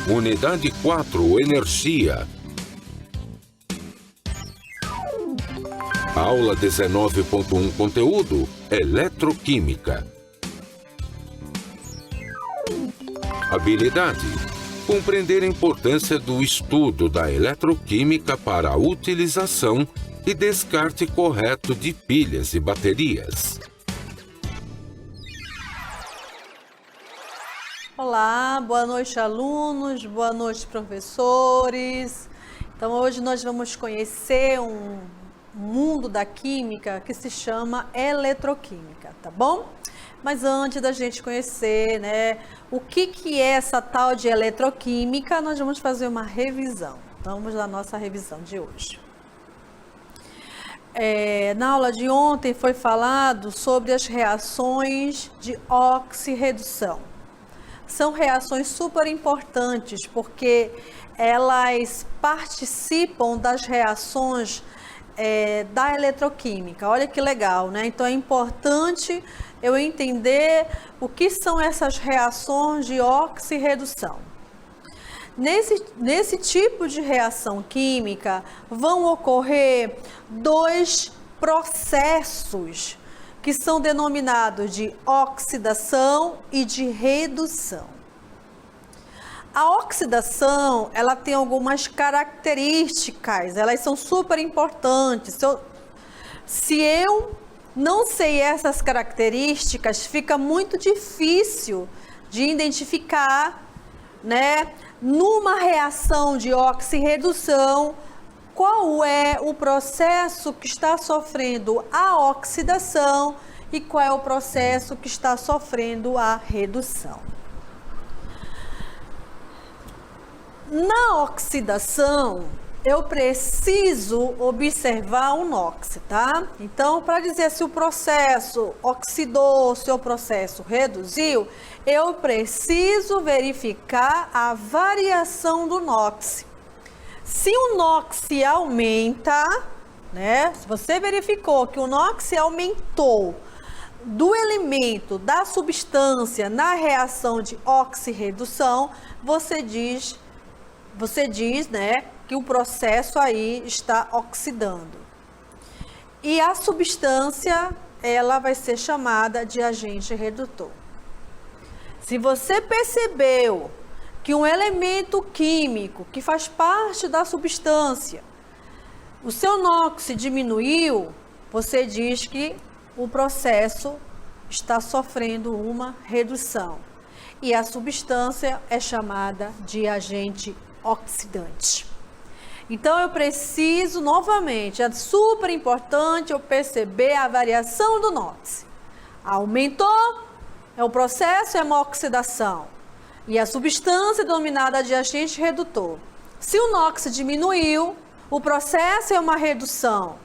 Unidade 4, Energia. Aula 19.1, Conteúdo: Eletroquímica. Habilidade: compreender a importância do estudo da eletroquímica para a utilização e descarte correto de pilhas e baterias. Olá, boa noite, alunos, boa noite, professores. Então, hoje nós vamos conhecer um mundo da química que se chama eletroquímica, tá bom? Mas antes da gente conhecer, né, o que é essa tal de eletroquímica, nós vamos fazer uma revisão. Vamos à nossa revisão de hoje. Na aula de ontem foi falado sobre as reações de oxirredução. São reações super importantes porque elas participam das reações da eletroquímica. Olha que legal, né? Então é importante eu entender o que são essas reações de oxirredução. Nesse tipo de reação química vão ocorrer dois processos que são denominados de oxidação e de redução. A oxidação, ela tem algumas características, elas são super importantes. Se eu não sei essas características, fica muito difícil de identificar, né, numa reação de oxirredução, qual é o processo que está sofrendo a oxidação e qual é o processo que está sofrendo a redução. Na oxidação, eu preciso observar o NOx, tá? Então, para dizer se o processo oxidou, se o processo reduziu, eu preciso verificar a variação do NOx. Se o NOx aumenta, né? Se você verificou que o NOx aumentou do elemento, da substância na reação de oxirredução, você diz, né, que o processo aí está oxidando. E a substância, ela vai ser chamada de agente redutor. Se você percebeu que um elemento químico que faz parte da substância, o seu NOx diminuiu, você diz que o processo está sofrendo uma redução. E a substância é chamada de agente oxidante. Então, eu preciso, novamente, é super importante eu perceber a variação do NOx. Aumentou, o processo é uma oxidação. E a substância é denominada de agente redutor. Se o NOx diminuiu, o processo é uma redução.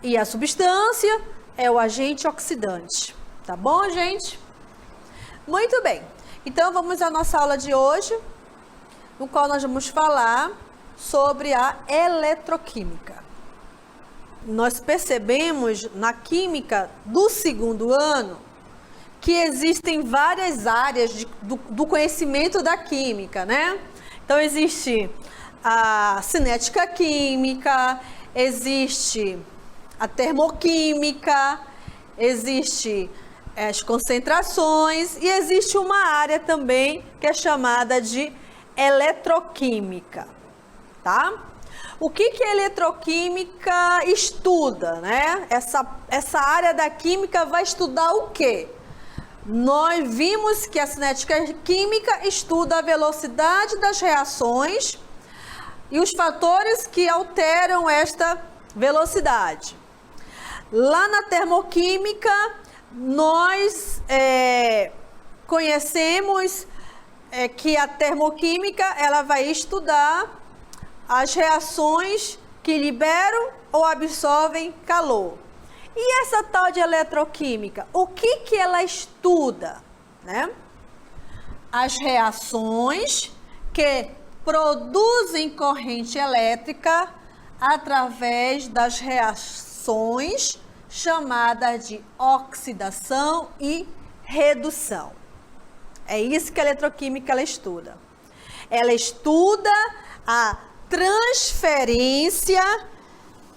E a substância é o agente oxidante. Tá bom, gente? Muito bem. Então, vamos à nossa aula de hoje, no qual nós vamos falar sobre a eletroquímica. Nós percebemos na química do segundo ano que existem várias áreas do conhecimento da química, né? Então, existe a cinética química, existe a termoquímica, existe as concentrações e existe uma área também que é chamada de eletroquímica, tá? O que a eletroquímica estuda, né? Essa área da química vai estudar o quê? Nós vimos que a cinética química estuda a velocidade das reações e os fatores que alteram esta velocidade. Lá na termoquímica, nós conhecemos que a termoquímica ela vai estudar as reações que liberam ou absorvem calor. E essa tal de eletroquímica, o que ela estuda, né? As reações que produzem corrente elétrica através das reações chamadas de oxidação e redução. É isso que a eletroquímica ela estuda. ela estuda a transferência,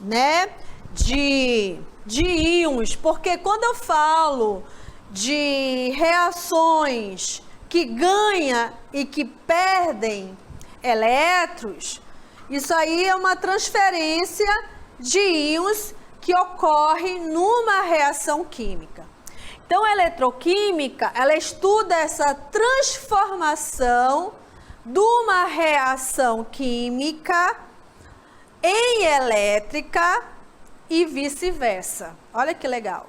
né, de íons, porque quando eu falo de reações que ganham e que perdem elétrons, isso aí é uma transferência de íons que ocorre numa reação química. Então, a eletroquímica, ela estuda essa transformação de uma reação química em elétrica e vice-versa. Olha que legal.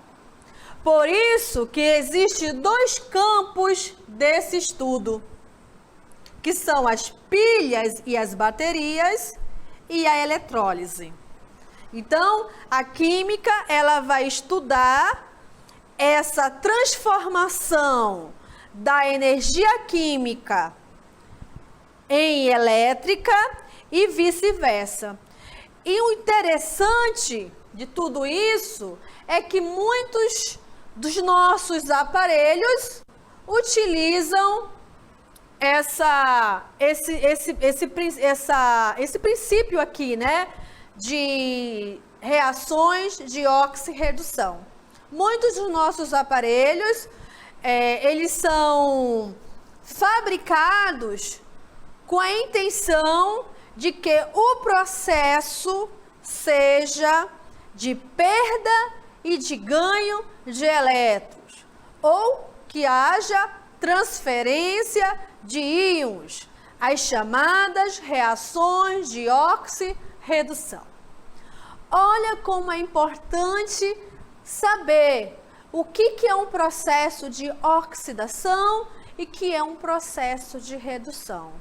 Por isso que existem dois campos desse estudo, que são as pilhas e as baterias e a eletrólise. Então, a química, ela vai estudar essa transformação da energia química em elétrica e vice-versa. E o interessante de tudo isso é que muitos dos nossos aparelhos utilizam esse princípio aqui, né, de reações de oxirredução. Muitos dos nossos aparelhos, eles são fabricados com a intenção de que o processo seja de perda e de ganho de elétrons, ou que haja transferência de íons, as chamadas reações de oxirredução. Olha como é importante saber o que é um processo de oxidação e que é um processo de redução.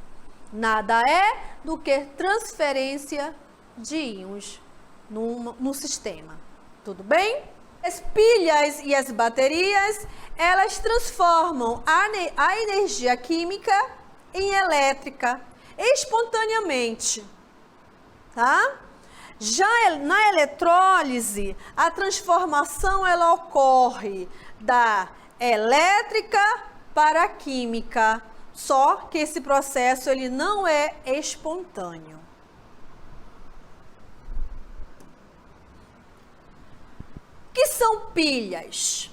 Nada é do que transferência de íons no sistema. Tudo bem? As pilhas e as baterias, elas transformam a energia química em elétrica espontaneamente, tá? Já na eletrólise, a transformação ela ocorre da elétrica para a química, só que esse processo ele não é espontâneo. O que são pilhas?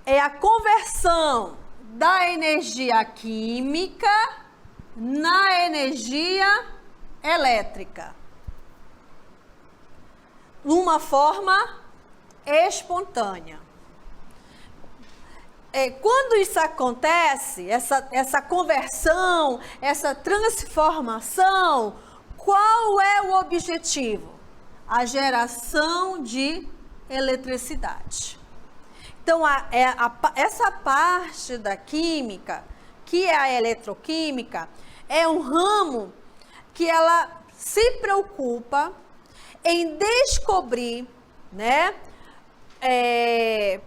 É a conversão da energia química na energia elétrica, numa forma espontânea. Quando isso acontece, essa conversão, essa transformação, qual é o objetivo? A geração de eletricidade. Então, essa parte da química, que é a eletroquímica, é um ramo que ela se preocupa em descobrir, né,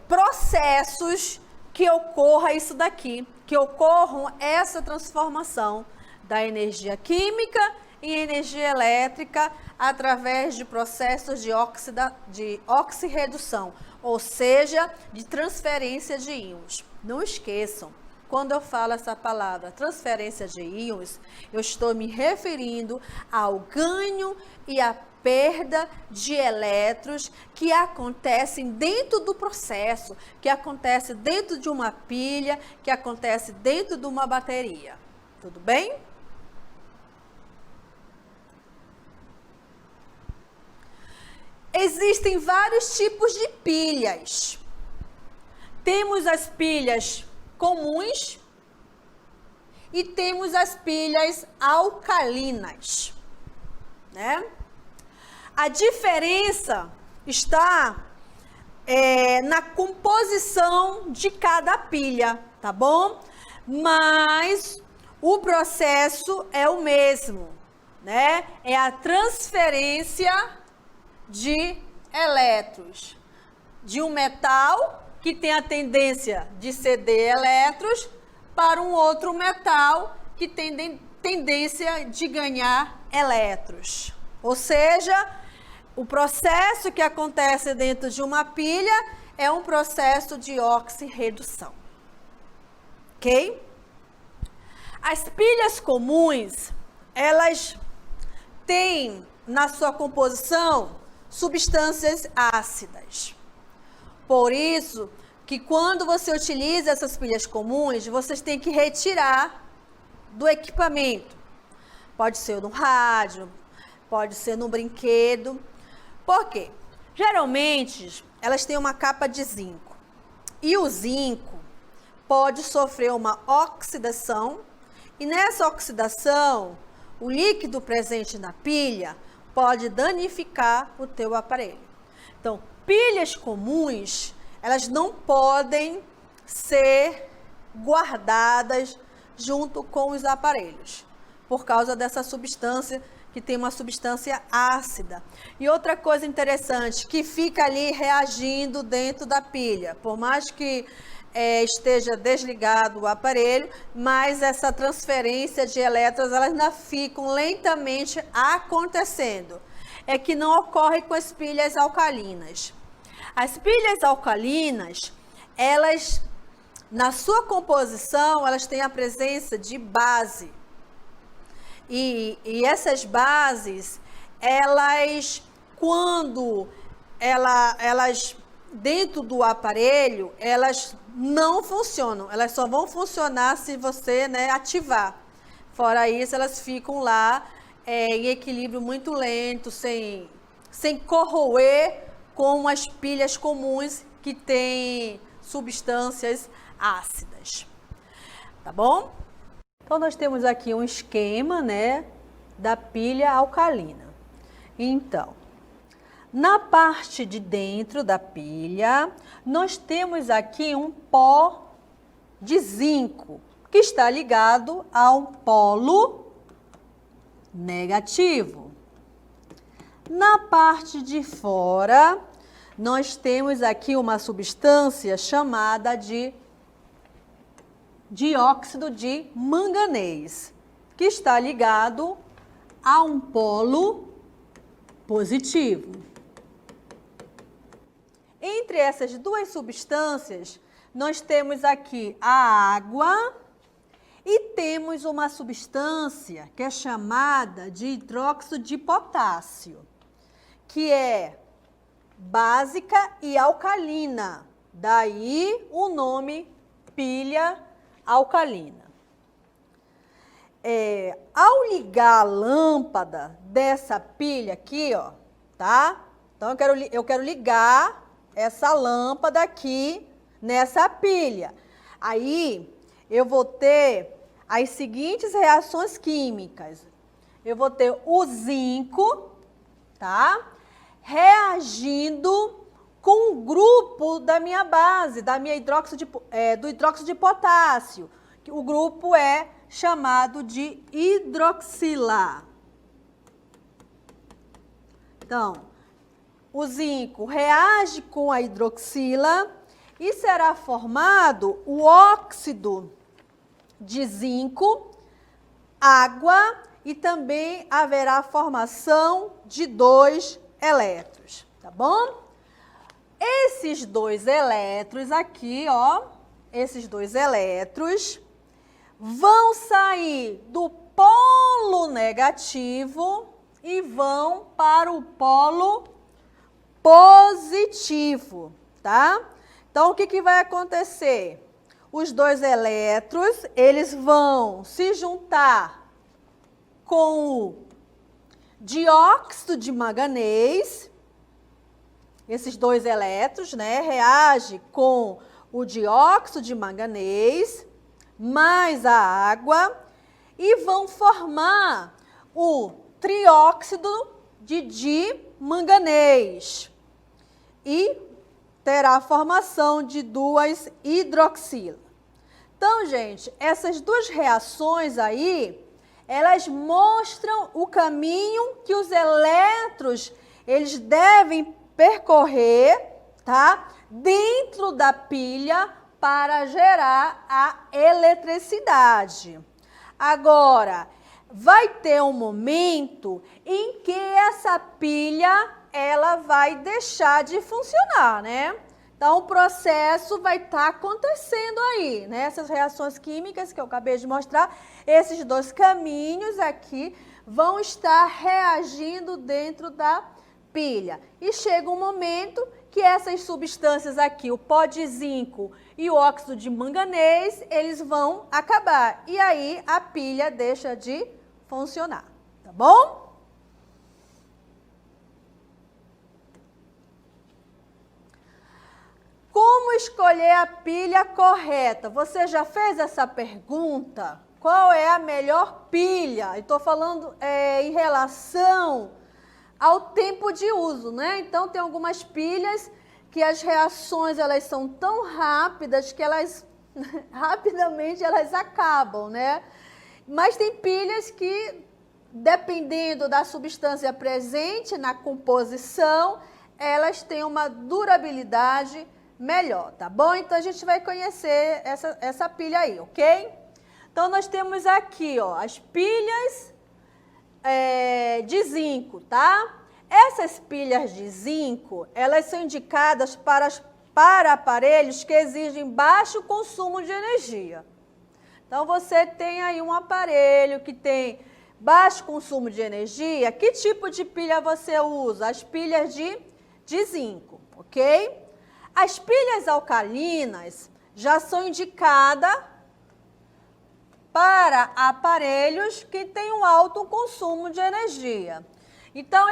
processos que ocorra isso daqui, que ocorram essa transformação da energia química em energia elétrica através de processos de oxirredução, ou seja, de transferência de íons. Não esqueçam, quando eu falo essa palavra transferência de íons, eu estou me referindo ao ganho e à perda de elétrons que acontecem dentro do processo, que acontece dentro de uma pilha, que acontece dentro de uma bateria. Tudo bem? Existem vários tipos de pilhas. Temos as pilhas comuns e temos as pilhas alcalinas, né? A diferença está na composição de cada pilha, tá bom? Mas o processo é o mesmo, né? É a transferência de elétrons de um metal que tem a tendência de ceder elétrons para um outro metal que tem tendência de ganhar elétrons. Ou seja, o processo que acontece dentro de uma pilha é um processo de oxirredução. Ok? As pilhas comuns, elas têm na sua composição substâncias ácidas. Por isso que quando você utiliza essas pilhas comuns, vocês têm que retirar do equipamento. Pode ser no rádio, pode ser no brinquedo. Por quê? Geralmente, elas têm uma capa de zinco. E o zinco pode sofrer uma oxidação. E nessa oxidação, o líquido presente na pilha pode danificar o teu aparelho. Então, pilhas comuns, elas não podem ser guardadas junto com os aparelhos, por causa dessa substância, que tem uma substância ácida. E outra coisa interessante, que fica ali reagindo dentro da pilha, por mais que esteja desligado o aparelho, mas essa transferência de elétrons, elas ainda ficam lentamente acontecendo. É que não ocorre com as pilhas alcalinas. As pilhas alcalinas, elas, na sua composição, elas têm a presença de base. E essas bases, elas, quando elas dentro do aparelho, elas não funcionam. Elas só vão funcionar se você, ativar. Fora isso, elas ficam lá em equilíbrio muito lento, sem corroer como as pilhas comuns que têm substâncias ácidas. Tá bom? Então, nós temos aqui um esquema, da pilha alcalina. Então, na parte de dentro da pilha, nós temos aqui um pó de zinco, que está ligado a um polo negativo. Na parte de fora, nós temos aqui uma substância chamada de dióxido de manganês, que está ligado a um polo positivo. Entre essas duas substâncias, nós temos aqui a água e temos uma substância que é chamada de hidróxido de potássio, que é básica e alcalina. Daí o nome pilha alcalina. Ao ligar a lâmpada dessa pilha aqui, ó, tá? Então eu quero ligar essa lâmpada aqui nessa pilha. Aí eu vou ter as seguintes reações químicas. Eu vou ter o zinco, tá? Reagindo com o grupo da minha base, do hidróxido de potássio. O grupo é chamado de hidroxila. Então, o zinco reage com a hidroxila e será formado o óxido de zinco, água e também haverá a formação de 2 elétrons, tá bom? Esses 2 elétrons aqui, ó, esses 2 elétrons vão sair do polo negativo e vão para o polo positivo, tá? Então, o que vai acontecer? Os 2 elétrons, eles vão se juntar com o dióxido de manganês. Esses 2 elétrons, reagem com o dióxido de manganês mais a água e vão formar o trióxido de dimanganês e terá a formação de 2 hidroxila. Então, gente, essas 2 reações aí, elas mostram o caminho que os elétrons, eles devem percorrer, tá? Dentro da pilha para gerar a eletricidade. Agora, vai ter um momento em que essa pilha, ela vai deixar de funcionar, Então, o processo vai estar acontecendo aí, né? Essas reações químicas que eu acabei de mostrar, esses dois caminhos aqui vão estar reagindo dentro da pilha. E chega um momento que essas substâncias aqui, o pó de zinco e o óxido de manganês, eles vão acabar. E aí a pilha deixa de funcionar, tá bom? Como escolher a pilha correta? Você já fez essa pergunta? Qual é a melhor pilha? Estou falando em relação ao tempo de uso, né? Então, tem algumas pilhas que as reações elas são tão rápidas que elas rapidamente elas acabam, né? Mas tem pilhas que, dependendo da substância presente na composição, elas têm uma durabilidade melhor, tá bom? Então, a gente vai conhecer essa pilha aí, ok? Então, nós temos aqui, ó, as pilhas de zinco, tá? Essas pilhas de zinco, elas são indicadas para aparelhos que exigem baixo consumo de energia. Então, você tem aí um aparelho que tem baixo consumo de energia, que tipo de pilha você usa? As pilhas de zinco, ok? As pilhas alcalinas já são indicadas para aparelhos que têm um alto consumo de energia. Então,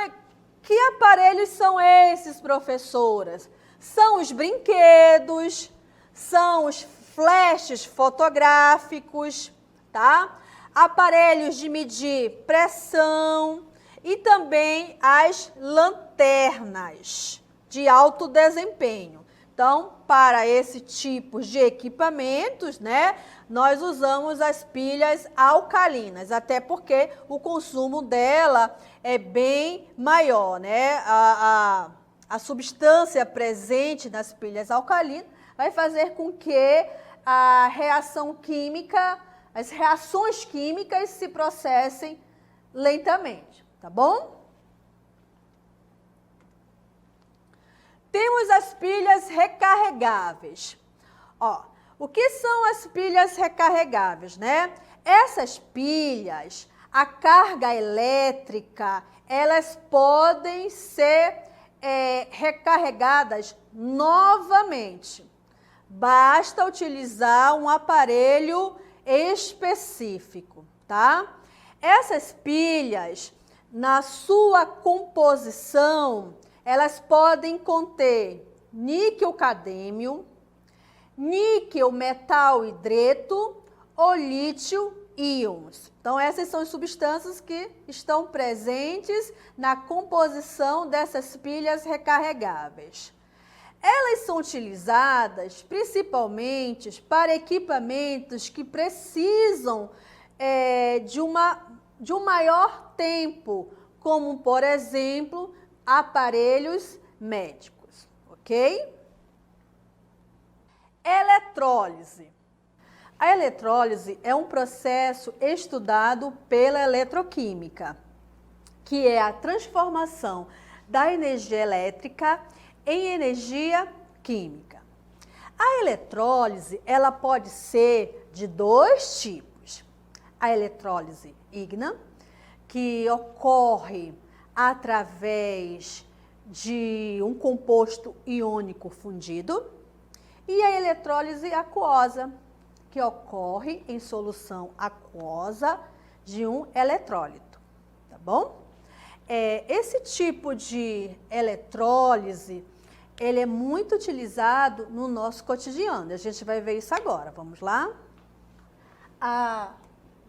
que aparelhos são esses, professoras? São os brinquedos, são os flashes fotográficos, tá? Aparelhos de medir pressão e também as lanternas de alto desempenho. Então, para esse tipo de equipamentos, né, nós usamos as pilhas alcalinas, até porque o consumo dela é bem maior, né? A substância presente nas pilhas alcalinas vai fazer com que a reação química, as reações químicas se processem lentamente, tá bom? Temos as pilhas recarregáveis. Ó, o que são as pilhas recarregáveis, né? Essas pilhas, a carga elétrica, elas podem ser recarregadas novamente. Basta utilizar um aparelho específico, tá? Essas pilhas, na sua composição, elas podem conter níquel-cadêmio, níquel metal hidreto ou lítio-íons. Então, essas são as substâncias que estão presentes na composição dessas pilhas recarregáveis. Elas são utilizadas principalmente para equipamentos que precisam de um maior tempo, como, por exemplo, aparelhos médicos, ok? Eletrólise. A eletrólise é um processo estudado pela eletroquímica, que é a transformação da energia elétrica em energia química. A eletrólise, ela pode ser de dois tipos. A eletrólise ígnea, que ocorre através de um composto iônico fundido, e a eletrólise aquosa, que ocorre em solução aquosa de um eletrólito, tá bom? Esse tipo de eletrólise, ele é muito utilizado no nosso cotidiano. A gente vai ver isso agora, vamos lá? A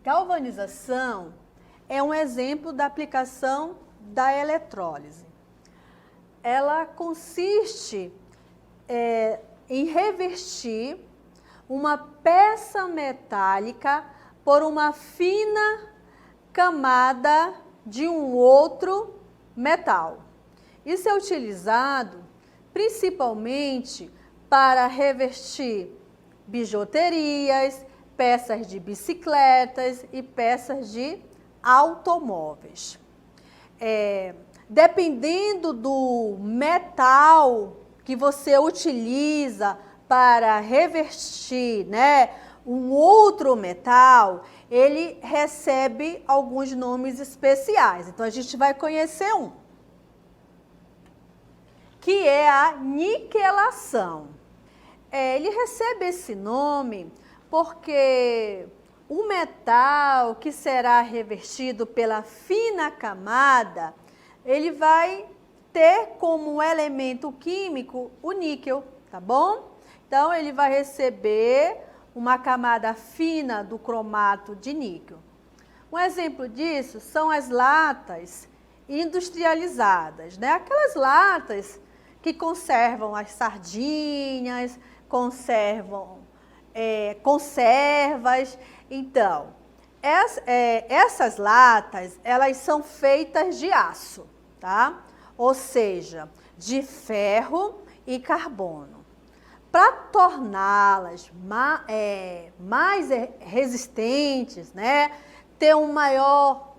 galvanização é um exemplo da aplicação da eletrólise. Ela consiste em revestir uma peça metálica por uma fina camada de um outro metal. Isso é utilizado principalmente para revestir bijuterias, peças de bicicletas e peças de automóveis. Dependendo do metal que você utiliza para revestir, né, um outro metal, ele recebe alguns nomes especiais. Então, a gente vai conhecer um, que é a niquelação. Ele recebe esse nome porque o metal que será revestido pela fina camada, ele vai ter como elemento químico o níquel, tá bom? Então, ele vai receber uma camada fina do cromato de níquel. Um exemplo disso são as latas industrializadas, né? Aquelas latas que conservam as sardinhas, conservam conservas. Então, essas latas, elas são feitas de aço, tá? Ou seja, de ferro e carbono. Para torná-las mais resistentes, né, ter um maior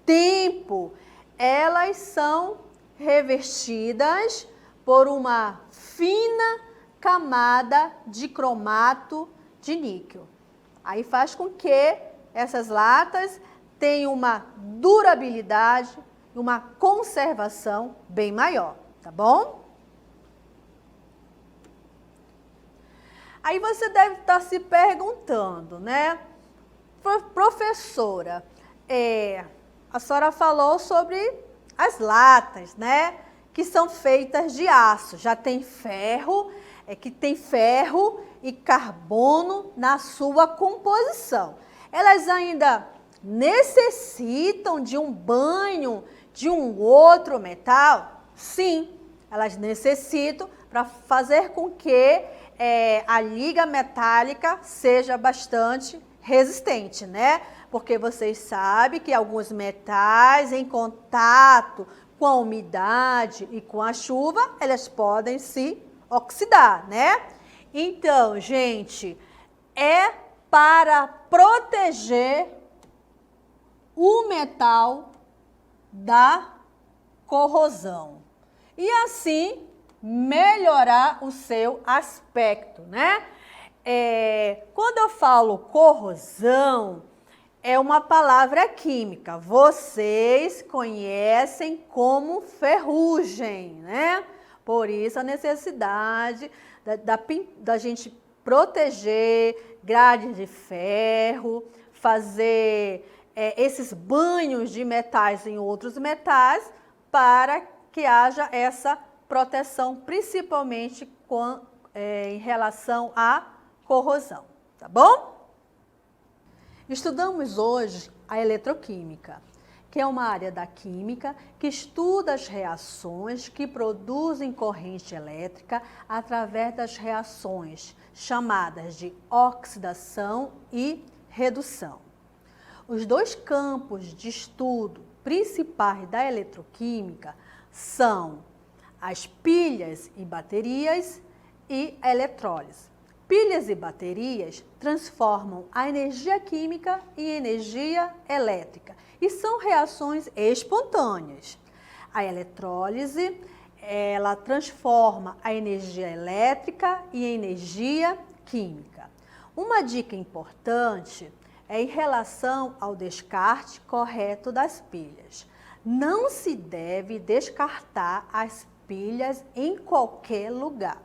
tempo, elas são revestidas por uma fina camada de cromato de níquel. Aí faz com que essas latas tenham uma durabilidade e uma conservação bem maior, tá bom? Aí você deve estar se perguntando, né? Professora, a senhora falou sobre as latas, né? Que são feitas de aço. Já tem ferro, que tem ferro e carbono na sua composição. Elas ainda necessitam de um banho de um outro metal? Sim, elas necessitam para fazer com que a liga metálica seja bastante resistente, né? Porque vocês sabem que alguns metais em contato com a umidade e com a chuva, elas podem se oxidar, né? Então, gente, é para proteger o metal da corrosão e assim melhorar o seu aspecto, né? Quando eu falo corrosão, é uma palavra química. Vocês conhecem como ferrugem, né? Por isso a necessidade da gente proteger grades de ferro, fazer esses banhos de metais em outros metais para que haja essa proteção, principalmente em relação à corrosão, tá bom? Estudamos hoje a eletroquímica, que é uma área da química que estuda as reações que produzem corrente elétrica através das reações chamadas de oxidação e redução. Os dois campos de estudo principais da eletroquímica são as pilhas e baterias e a eletrólise. Pilhas e baterias transformam a energia química em energia elétrica e são reações espontâneas. A eletrólise, ela transforma a energia elétrica em energia química. Uma dica importante é em relação ao descarte correto das pilhas. Não se deve descartar as pilhas em qualquer lugar,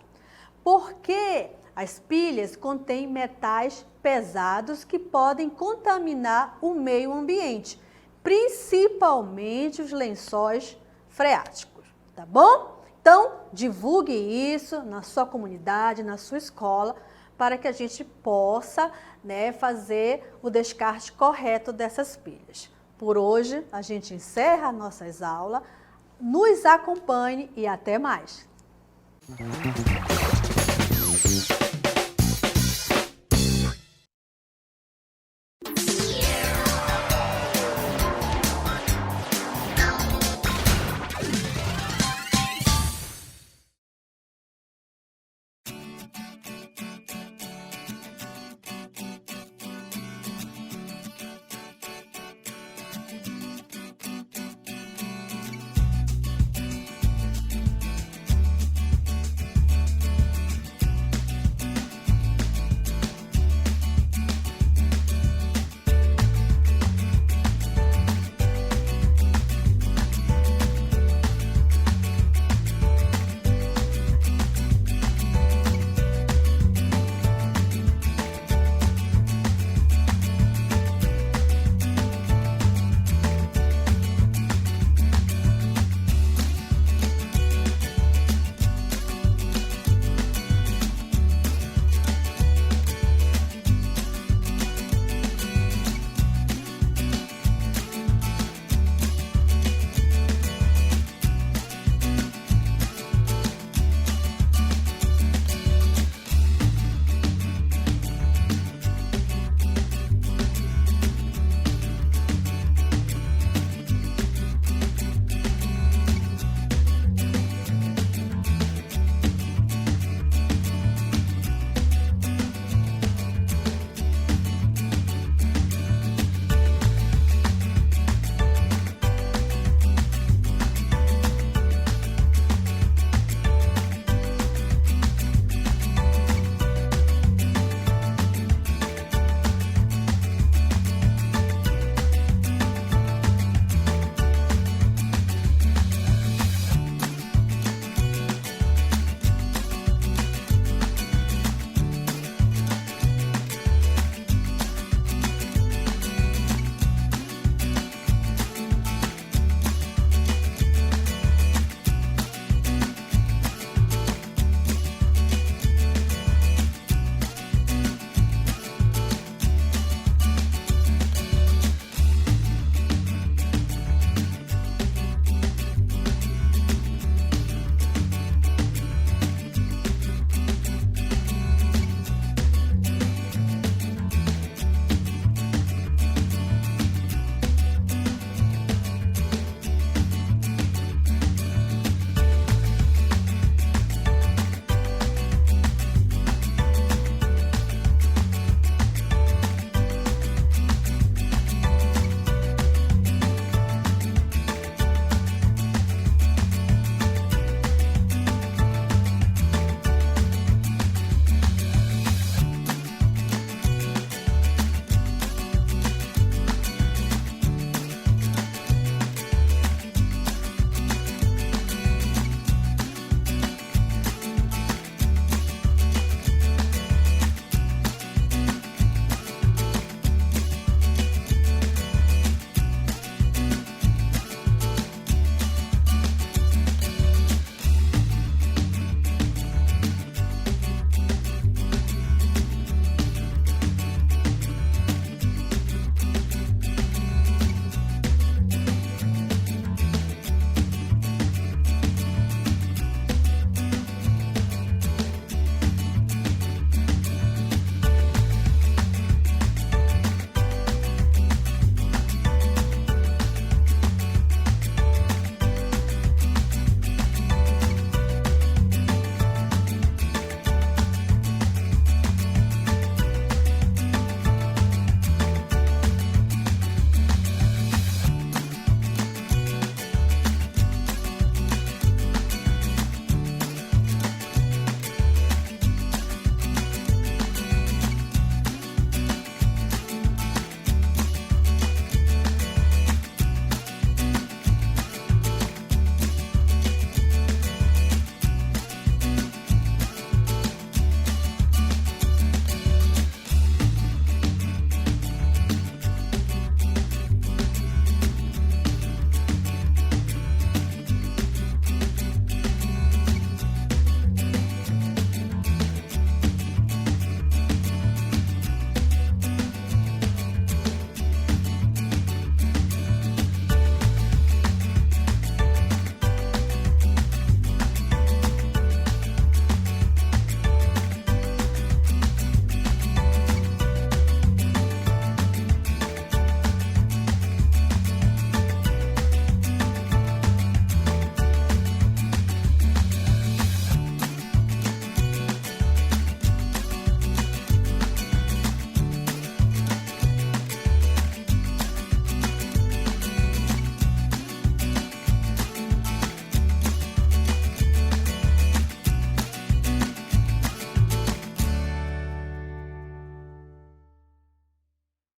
porque as pilhas contêm metais pesados que podem contaminar o meio ambiente, principalmente os lençóis freáticos, tá bom? Então, divulgue isso na sua comunidade, na sua escola, para que a gente possa, né, fazer o descarte correto dessas pilhas. Por hoje, a gente encerra nossas aulas. Nos acompanhe e até mais!